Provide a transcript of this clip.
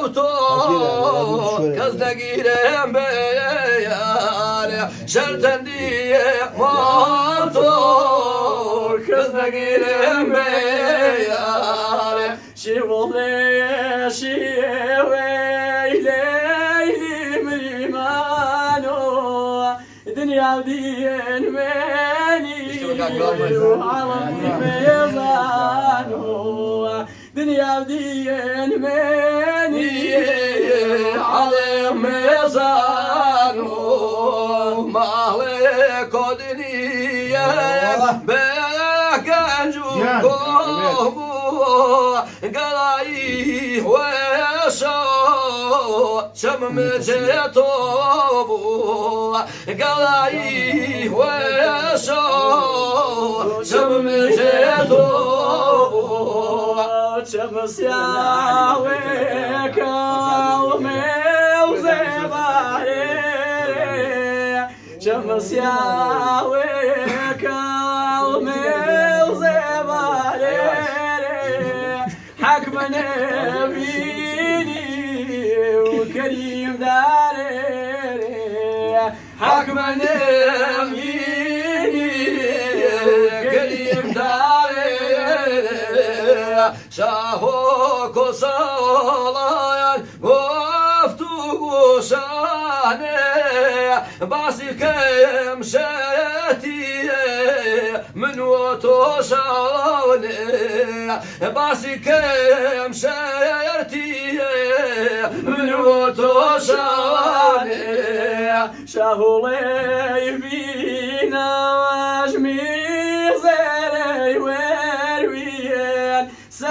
موتور كز نگیرم بیاره شرطن دیه موتور کز نگیرم بیاره شیوله شیوه لیلی مریمانو دنیا دین منی وعالم ميزانو دنيا دين مني عالم ميزانو مالك دنيا بكنجو قلاي وشو شمم جيتوبو قلاي وشو شمم جيتوبو شمس يا وكلمي وزباري شمس يا وكلمي وزباري حكم نبيني وكريم داري حكم نبيني كريم داري شاهو كسالاyan گفتو گوشانه باسی کم شتیه من و تو شانه باسی کم شتیه من و تو شانه شاهو لیبینا جمی